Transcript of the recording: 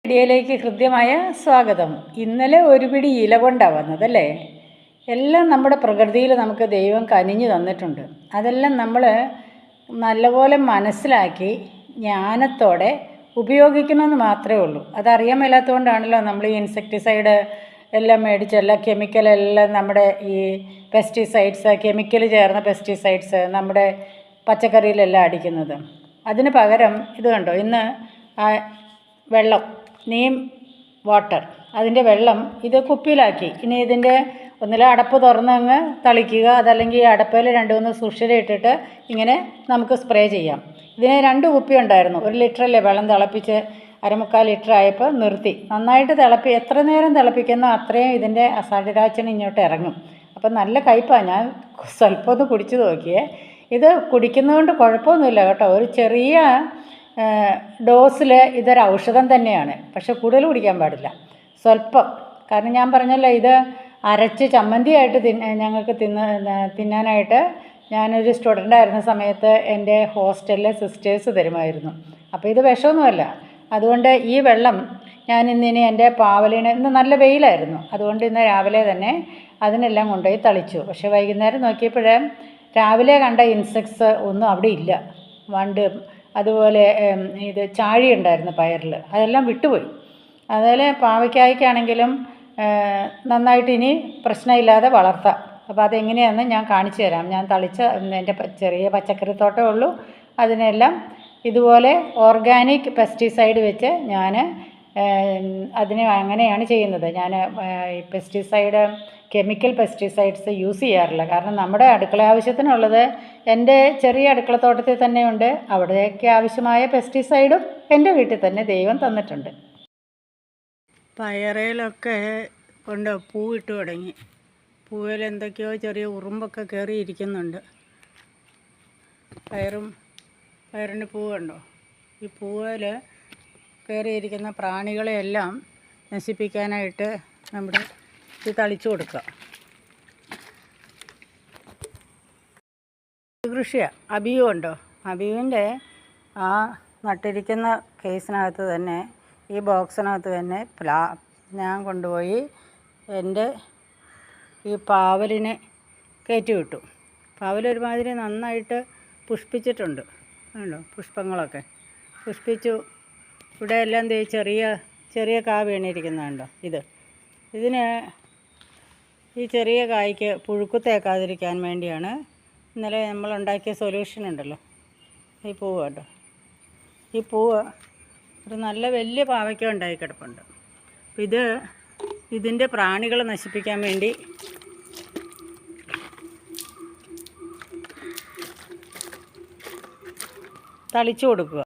വീഡിയോയിലേക്ക് ഹൃദ്യമായ സ്വാഗതം. ഇന്നലെ ഒരു പിടി ഇല കൊണ്ടാണ് വന്നതല്ലേ. എല്ലാം നമ്മുടെ പ്രകൃതിയിൽ നമുക്ക് ദൈവം കനിഞ്ഞു തന്നിട്ടുണ്ട്. അതെല്ലാം നമ്മൾ നല്ലപോലെ മനസ്സിലാക്കി ജ്ഞാനത്തോടെ ഉപയോഗിക്കണമെന്ന് മാത്രമേ ഉള്ളൂ. അതറിയാൻ മേലാത്തതുകൊണ്ടാണല്ലോ നമ്മൾ ഈ ഇൻസെക്ടിസൈഡ് എല്ലാം മേടിച്ച് എല്ലാ കെമിക്കലെല്ലാം നമ്മുടെ ഈ പെസ്റ്റിസൈഡ്സ് കെമിക്കൽ ചേർന്ന പെസ്റ്റിസൈഡ്സ് നമ്മുടെ പച്ചക്കറിയിലെല്ലാം അടിക്കുന്നത്. അതിന് പകരം ഇത് കണ്ടോ, ഇന്ന് വെള്ളം നീം വാട്ടർ, അതിൻ്റെ വെള്ളം ഇത് കുപ്പിയിലാക്കി. ഇനി ഇതിൻ്റെ ഒന്നിലെ അടപ്പ് തുറന്നങ്ങ് തളിക്കുക, അതല്ലെങ്കിൽ ഈ അടപ്പയിൽ 2-3 സുഷിര ഇട്ടിട്ട് ഇങ്ങനെ നമുക്ക് സ്പ്രേ ചെയ്യാം. ഇതിന് 2 കുപ്പി ഉണ്ടായിരുന്നു. 1 ലിറ്ററല്ലേ വെള്ളം തിളപ്പിച്ച് 1/4 ലിറ്റർ ആയപ്പോൾ നിർത്തി. നന്നായിട്ട് എത്ര നേരം തിളപ്പിക്കുന്നോ അത്രയും ഇതിൻ്റെ അസാഡിരാച്ചൻ ഇങ്ങോട്ട് ഇറങ്ങും. അപ്പം നല്ല കയ്പ്പാണ്. ഞാൻ സ്വല്പം ഒന്ന് കുടിച്ചു നോക്കിയേ. ഇത് കുടിക്കുന്നതുകൊണ്ട് കുഴപ്പമൊന്നുമില്ല കേട്ടോ. ഒരു ചെറിയ ഡോസിൽ ഇതൊരു ഔഷധം തന്നെയാണ്. പക്ഷെ കൂടുതൽ കുടിക്കാൻ പാടില്ല, സ്വല്പം. കാരണം ഞാൻ പറഞ്ഞല്ലോ, ഇത് അരച്ച് ചമ്മന്തിയായിട്ട് ഞങ്ങൾക്ക് തിന്നാനായിട്ട് ഞാനൊരു സ്റ്റുഡൻ്റ് ആയിരുന്ന സമയത്ത് എൻ്റെ ഹോസ്റ്റലിലെ സിസ്റ്റേഴ്സ് തരുമായിരുന്നു. അപ്പോൾ ഇത് വിഷമൊന്നുമല്ല. അതുകൊണ്ട് ഈ വെള്ളം ഞാൻ ഇന്നിനി എൻ്റെ പാവലിന്, ഇന്ന് നല്ല വെയിലായിരുന്നു, അതുകൊണ്ട് ഇന്ന് രാവിലെ തന്നെ അതിനെല്ലാം കൊണ്ടുപോയി തളിച്ചു. പക്ഷേ വൈകുന്നേരം നോക്കിയപ്പോഴേ രാവിലെ കണ്ട ഇൻസെക്ട്സ് ഒന്നും അവിടെ ഇല്ല. വണ്ട്, അതുപോലെ ഇത് ചാഴി ഉണ്ടായിരുന്നു പയറിൽ, അതെല്ലാം വിട്ടുപോയി. അതുപോലെ പാവയ്ക്കായ്ക്കാണെങ്കിലും നന്നായിട്ട് ഇനി പ്രശ്നമില്ലാതെ വളർത്താം. അപ്പോൾ അതെങ്ങനെയാണെന്ന് ഞാൻ കാണിച്ചു തരാം. ഞാൻ തളിച്ച എൻ്റെ ചെറിയ പച്ചക്കറിത്തോട്ടമേ ഉള്ളൂ. അതിനെല്ലാം ഇതുപോലെ ഓർഗാനിക് പെസ്റ്റിസൈഡ് വെച്ച് ഞാൻ അതിനെ അങ്ങനെയാണ് ചെയ്യുന്നത്. ഞാൻ ഈ പെസ്റ്റിസൈഡ് കെമിക്കൽ പെസ്റ്റിസൈഡ്സ് യൂസ് ചെയ്യാറില്ല. കാരണം നമ്മുടെ അടുക്കള ആവശ്യത്തിനുള്ളത് എൻ്റെ ചെറിയ അടുക്കളത്തോട്ടത്തിൽ തന്നെയുണ്ട്. അവിടേക്ക് ആവശ്യമായ പെസ്റ്റിസൈഡും എൻ്റെ വീട്ടിൽ തന്നെ ദൈവം തന്നിട്ടുണ്ട്. പയറയിലൊക്കെ കൊണ്ട് പൂവിട്ട് തുടങ്ങി. പൂവിൽ എന്തൊക്കെയോ ചെറിയ ഉറുമ്പൊക്കെ കയറിയിരിക്കുന്നുണ്ട്. പയറിന് പൂവുണ്ടോ? ഈ പൂവിൽ കയറിയിരിക്കുന്ന പ്രാണികളെയെല്ലാം നശിപ്പിക്കാനായിട്ട് നമ്മുടെ ഇത് തളിച്ചു കൊടുക്കുക. കൃഷിയാണ്. അബിയു ഉണ്ടോ? അബിയുവിൻ്റെ ആ നട്ടിരിക്കുന്ന കേസിനകത്ത് തന്നെ, ഈ ബോക്സിനകത്ത് തന്നെ ഞാൻ കൊണ്ടുപോയി എൻ്റെ ഈ പാവലിനെ കയറ്റി വിട്ടു. പാവലൊരുമാതിരി നന്നായിട്ട് പുഷ്പിച്ചിട്ടുണ്ട്. കണ്ടോ, പുഷ്പങ്ങളൊക്കെ പുഷ്പിച്ചു. ഇവിടെ എല്ലാം ചെറിയ കാ വീണിരിക്കുന്നുണ്ടോ. ഇതിന് ഈ ചെറിയ കായ്ക്ക് പുഴുക്കുത്തേക്കാതിരിക്കാൻ വേണ്ടിയാണ് ഇന്നലെ നമ്മളുണ്ടാക്കിയ സൊല്യൂഷൻ ഉണ്ടല്ലോ, ഈ പൂവ് കേട്ടോ. ഈ പൂവ് ഒരു നല്ല വലിയ പാവയ്ക്ക ഉണ്ടായി കിടപ്പുണ്ട്. ഇതിൻ്റെ പ്രാണികളെ നശിപ്പിക്കാൻ വേണ്ടി തളിച്ചു കൊടുക്കുക.